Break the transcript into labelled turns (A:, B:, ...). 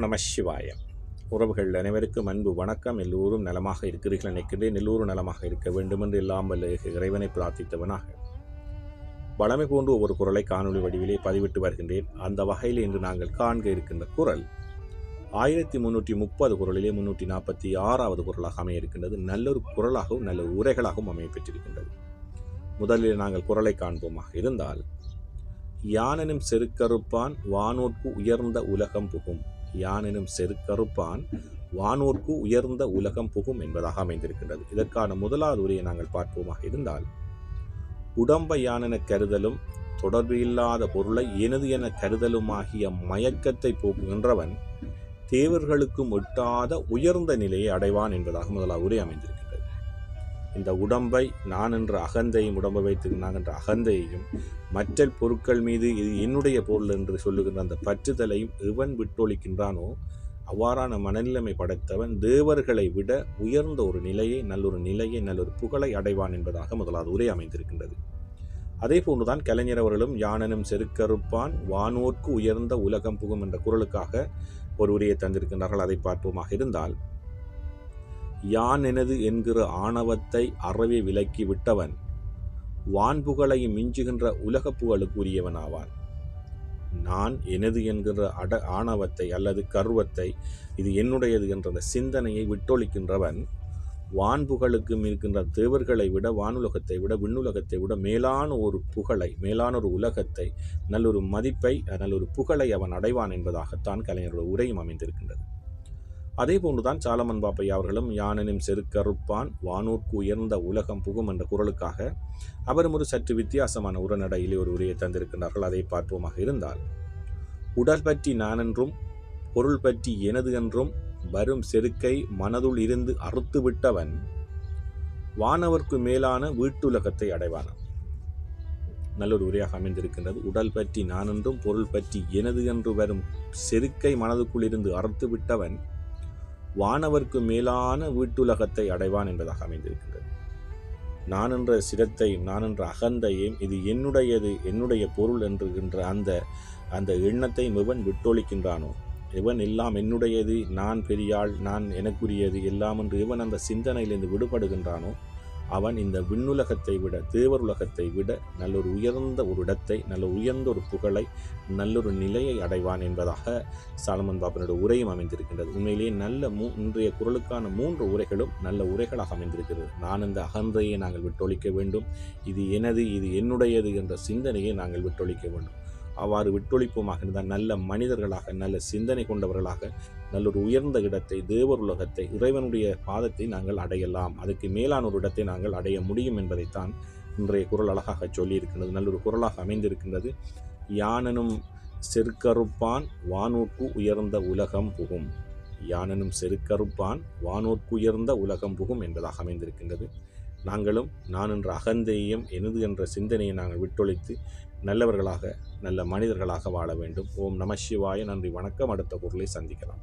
A: நம சிவாய. உறவுகள் அனைவருக்கும் அன்பு வணக்கம். எல்லோரும் நலமாக இருக்கிறீர்கள் நினைக்கின்றேன். எல்லோரும் நலமாக இருக்க வேண்டும் என்று எல்லாம் வல்ல இறைவனை பிரார்த்தித்தவனாக வளமை போன்று ஒவ்வொரு குரலை காணொலி வடிவிலே பதிவிட்டு வருகின்றேன். அந்த வகையில் இன்று நாங்கள் காண்க இருக்கின்ற குரல் 1330 குரலிலே 346வது குரலாக அமைய இருக்கின்றது. நல்லொரு குரலாகவும் நல்ல உரைகளாகவும் அமைய பெற்றிருக்கின்றது. முதலில் நாங்கள் குரலை காண்போமாக இருந்தால், யானெனும் செருக்கறுப்பான் வானோர்க்கு உயர்ந்த உலகம் புகும். யானெனும் செருக்கறுப்பான் வானோர்க்கு உயர்ந்த உலகம் புகும் என்பதாக அமைந்திருக்கின்றது. இதற்கான முதலாவது உரையை நாங்கள் பார்ப்போமாக இருந்தால், உடம்பை யானென கருதலும் தொடர்பு இல்லாத பொருளை எனது என கருதலுமாகிய மயக்கத்தை போக்குகின்றவன் தேவர்களுக்கும் எட்டாத உயர்ந்த நிலையை அடைவான் என்பதாக முதலாவது உரை அமைந்திருக்கின்றது. இந்த உடம்பை நான் என்ற அகந்தையும், உடம்பை வைத்து நான் என்ற அகந்தையையும், மற்ற பொருட்கள் மீது இது என்னுடைய பொருள் என்று சொல்லுகின்ற அந்த பற்றுதலையும் எவன் விட்டொழிக்கின்றானோ அவ்வாறான மனநிலைமை படைத்தவன் தேவர்களை விட உயர்ந்த ஒரு நிலையை, நல்லொரு புகழை அடைவான் என்பதாக முதலாவது உரை அமைந்திருக்கின்றது. அதே போன்றுதான் கலைஞர் அவர்களும் யானெனும் செருக்கறுப்பான் வானோர்க்கு உயர்ந்த உலகம் புகும் என்ற குரலுக்காக ஒரு உரையை தந்திருக்கின்றார்கள். அதை பார்ப்போமாக இருந்தால், யான் எனது என்கிற ஆணவத்தை அறவே விலக்கி விட்டவன் வான்புகளையும் மிஞ்சுகின்ற உலக புகழுக்கு உரியவனாவான். நான் எனது என்கிற ஆணவத்தை அல்லது கர்வத்தை, இது என்னுடையது என்ற அந்த சிந்தனையை விட்டொழிக்கின்றவன் வான்புகளுக்கும் இருக்கின்ற தேவர்களை விட, வானுலகத்தை விட, விண்ணுலகத்தை விட மேலான ஒரு புகழை, மேலான ஒரு உலகத்தை, நல்லொரு மதிப்பை, நல்லொரு புகழை அவன் அடைவான் என்பதாகத்தான் கலைஞருடைய உரையும் அமைந்திருக்கின்றது. அதே போன்றுதான் சாலமன் பாப்பையா அவர்களும் யானெனும் செருக்கறுப்பான் வானோர்க்கு உயர்ந்த உலகம் புகும் என்ற குரலுக்காக அவரும் ஒரு சற்று வித்தியாசமான உரைநடையிலே ஒரு உரையை தந்திருக்கின்றார்கள். அதை பார்ப்போமாக இருந்தால், உடல் பற்றி நான் என்றும் பொருள் பற்றி எனது என்றும் வரும் செருக்கை மனதுள் இருந்து அறுத்து விட்டவன் வானவர்க்கு மேலான வீட்டுலகத்தை அடைவானான். நல்லொரு உரையாக அமைந்திருக்கின்றது. உடல் பற்றி நான் என்றும் பொருள் பற்றி எனது என்று வரும் செருக்கை மனதுக்குள் இருந்து அறுத்து விட்டவன் வானவர்க்கு மேலான வீட்டுலகத்தை அடைவான் என்பதாக அமைந்திருக்கின்றது. நான் என்ற சிரத்தையும், நான் என்ற அகந்தையும், இது என்னுடையது, என்னுடைய பொருள் என்கின்ற அந்த எண்ணத்தை எவன் விட்டொழிக்கின்றானோ, எவன் எல்லாம் என்னுடையது, நான் பெரியாள், நான் எனக்குரியது எல்லாம் என்று எவன் அந்த சிந்தனையிலிருந்து விடுபடுகின்றானோ அவன் இந்த விண்ணுலகத்தை விட, தேவருலகத்தை விட நல்லொரு உயர்ந்த ஒரு இடத்தை, நல்ல உயர்ந்த ஒரு புகழை, நல்லொரு நிலையை அடைவான் என்பதாக சாலமன் பாப்பனுடைய உரையும் அமைந்திருக்கின்றது. உண்மையிலேயே இன்றைய குரலுக்கான 3 உரைகளும் நல்ல உரைகளாக அமைந்திருக்கிறது. நான் இந்த அகந்தையை நாங்கள் விட்டொழிக்க வேண்டும், இது எனது, இது என்னுடையது என்ற சிந்தனையை நாங்கள் விட்டொழிக்க வேண்டும். அவ்வாறு விட்டொழிப்போமாக இருந்தால் நல்ல மனிதர்களாக, நல்ல சிந்தனை கொண்டவர்களாக, நல்லொரு உயர்ந்த இடத்தை, தேவர் உலகத்தை, இறைவனுடைய பாதத்தை நாங்கள் அடையலாம். அதுக்கு மேலான ஒரு இடத்தை நாங்கள் அடைய முடியும் என்பதைத்தான் இன்றைய குரல் அழகாக சொல்லியிருக்கின்றது. நல்லொரு குரலாக அமைந்திருக்கின்றது. யானெனும் செருக்கறுப்பான் வானோர்க்கு உயர்ந்த உலகம் புகும். யானெனும் செருக்கறுப்பான் வானோர்க்கு உயர்ந்த உலகம் புகும் என்பதாக அமைந்திருக்கின்றது. நாங்களும் நான் என்ற அகந்தையையும், எனது என்ற சிந்தனையை நாங்கள் விட்டொழித்து நல்லவர்களாக, நல்ல மனிதர்களாக வாழ வேண்டும். ஓம் நம சிவாய. நன்றி, வணக்கம். அடுத்த குரலை சந்திக்கலாம்.